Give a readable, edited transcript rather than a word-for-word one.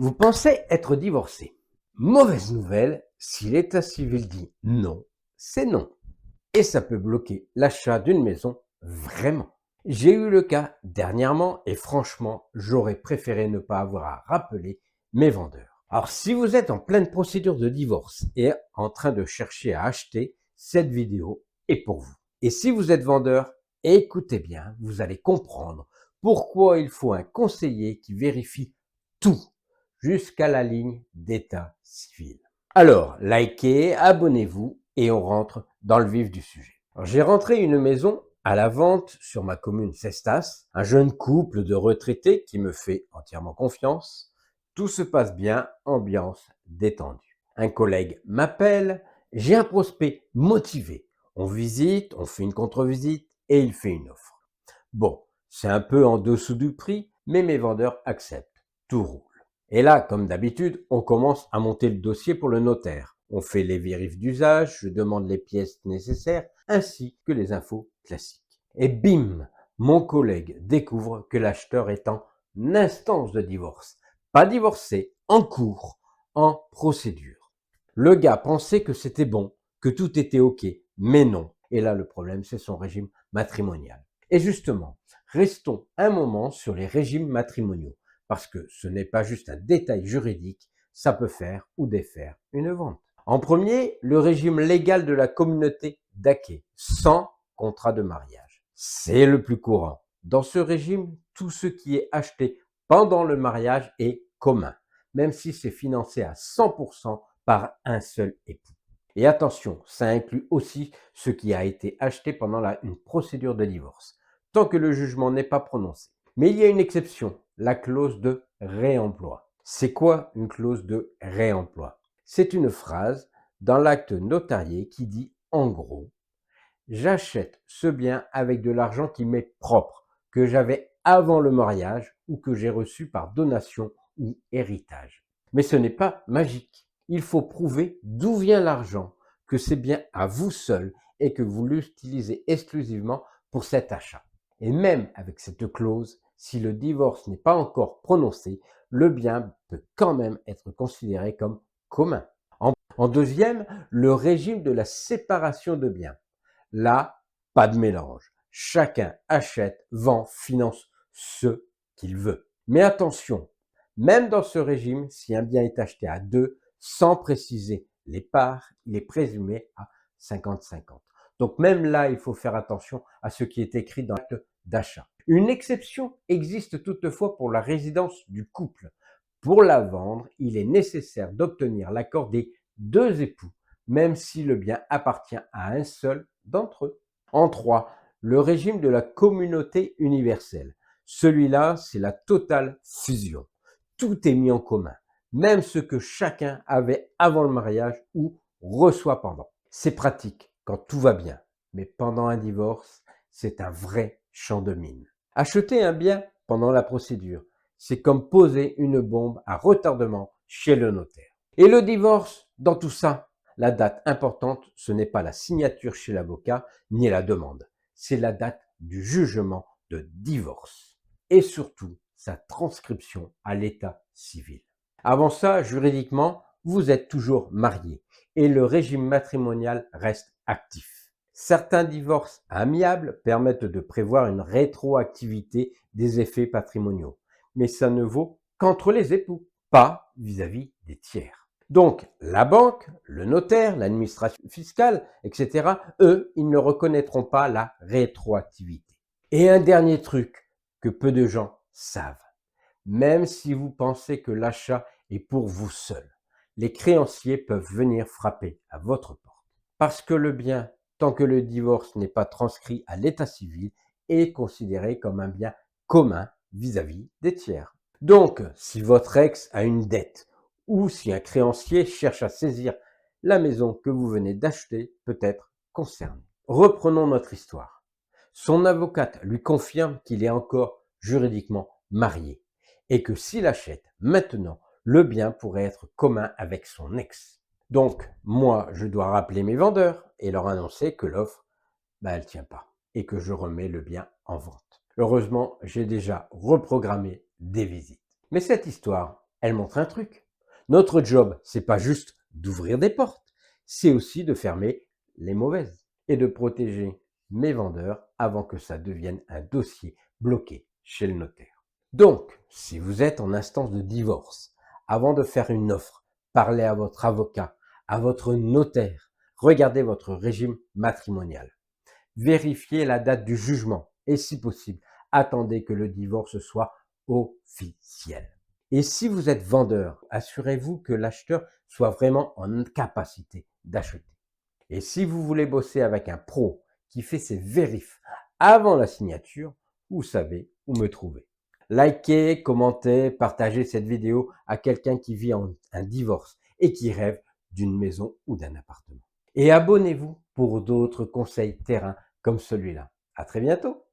Vous pensez être divorcé. Mauvaise nouvelle, si l'état civil dit non, c'est non. Et ça peut bloquer l'achat d'une maison vraiment. J'ai eu le cas dernièrement et franchement, j'aurais préféré ne pas avoir à rappeler mes vendeurs. Alors si vous êtes en pleine procédure de divorce et en train de chercher à acheter, cette vidéo est pour vous. Et si vous êtes vendeur, écoutez bien, vous allez comprendre pourquoi il faut un conseiller qui vérifie tout jusqu'à la ligne d'état civil. Alors, likez, abonnez-vous et on rentre dans le vif du sujet. Alors, j'ai rentré une maison à la vente sur ma commune Cestas, un jeune couple de retraités qui me fait entièrement confiance. Tout se passe bien, ambiance détendue. Un collègue m'appelle, j'ai un prospect motivé. On visite, on fait une contre-visite et il fait une offre. Bon, c'est un peu en dessous du prix, mais mes vendeurs acceptent. Tout roule. Et là, comme d'habitude, on commence à monter le dossier pour le notaire. On fait les vérifs d'usage, je demande les pièces nécessaires, ainsi que les infos classiques. Et bim, mon collègue découvre que l'acheteur est en instance de divorce. Pas divorcé, en cours, en procédure. Le gars pensait que c'était bon, que tout était OK, mais non. Et là, le problème, c'est son régime matrimonial. Et justement, restons un moment sur les régimes matrimoniaux, parce que ce n'est pas juste un détail juridique, ça peut faire ou défaire une vente. En premier, le régime légal de la communauté d'acquis, sans contrat de mariage. C'est le plus courant. Dans ce régime, tout ce qui est acheté pendant le mariage est commun, même si c'est financé à 100% par un seul époux. Et attention, ça inclut aussi ce qui a été acheté pendant une procédure de divorce, tant que le jugement n'est pas prononcé. Mais il y a une exception, la clause de réemploi. C'est quoi une clause de réemploi? C'est une phrase dans l'acte notarié qui dit en gros, j'achète ce bien avec de l'argent qui m'est propre, que j'avais avant le mariage ou que j'ai reçu par donation ou héritage. Mais ce n'est pas magique. Il faut prouver d'où vient l'argent, que c'est bien à vous seul et que vous l'utilisez exclusivement pour cet achat. Et même avec cette clause, si le divorce n'est pas encore prononcé, le bien peut quand même être considéré comme commun. En deuxième, le régime de la séparation de biens. Là, pas de mélange. Chacun achète, vend, finance ce qu'il veut. Mais attention, même dans ce régime, si un bien est acheté à deux, sans préciser les parts, il est présumé à 50-50. Donc même là, il faut faire attention à ce qui est écrit dans l'acte d'achat. Une exception existe toutefois pour la résidence du couple. Pour la vendre, il est nécessaire d'obtenir l'accord des deux époux, même si le bien appartient à un seul d'entre eux. En 3, le régime de la communauté universelle. Celui-là, c'est la totale fusion. Tout est mis en commun, même ce que chacun avait avant le mariage ou reçoit pendant. C'est pratique quand tout va bien, mais pendant un divorce, c'est un vrai champ de mine. Acheter un bien pendant la procédure, c'est comme poser une bombe à retardement chez le notaire. Et le divorce, dans tout ça, la date importante, ce n'est pas la signature chez l'avocat ni la demande, c'est la date du jugement de divorce. Et surtout, sa transcription à l'état civil. Avant ça, juridiquement, vous êtes toujours marié et le régime matrimonial reste actif. Certains divorces amiables permettent de prévoir une rétroactivité des effets patrimoniaux, mais ça ne vaut qu'entre les époux, pas vis-à-vis des tiers. Donc, la banque, le notaire, l'administration fiscale, etc., eux, ils ne reconnaîtront pas la rétroactivité. Et un dernier truc que peu de gens savent. Même si vous pensez que l'achat est pour vous seul, les créanciers peuvent venir frapper à votre porte. Parce que le bien, tant que le divorce n'est pas transcrit à l'état civil, est considéré comme un bien commun vis-à-vis des tiers. Donc, si votre ex a une dette ou si un créancier cherche à saisir la maison que vous venez d'acheter, peut être concerné. Reprenons notre histoire. Son avocate lui confirme qu'il est encore juridiquement marié et que s'il achète maintenant, le bien pourrait être commun avec son ex. Donc, moi, je dois rappeler mes vendeurs et leur annoncer que l'offre, elle tient pas et que je remets le bien en vente. Heureusement, j'ai déjà reprogrammé des visites. Mais cette histoire, Elle montre un truc. Notre job, c'est pas juste d'ouvrir des portes, c'est aussi de fermer les mauvaises et de protéger mes vendeurs avant que ça devienne un dossier bloqué chez le notaire. Donc, si vous êtes en instance de divorce, avant de faire une offre, parlez à votre avocat, à votre notaire, regardez votre régime matrimonial. Vérifiez la date du jugement et si possible, attendez que le divorce soit officiel. Et si vous êtes vendeur, assurez-vous que l'acheteur soit vraiment en capacité d'acheter. Et si vous voulez bosser avec un pro qui fait ses vérifs avant la signature, vous savez où me trouver. Likez, commentez, partagez cette vidéo à quelqu'un qui vit un divorce et qui rêve d'une maison ou d'un appartement. Et abonnez-vous pour d'autres conseils terrain comme celui-là. À très bientôt!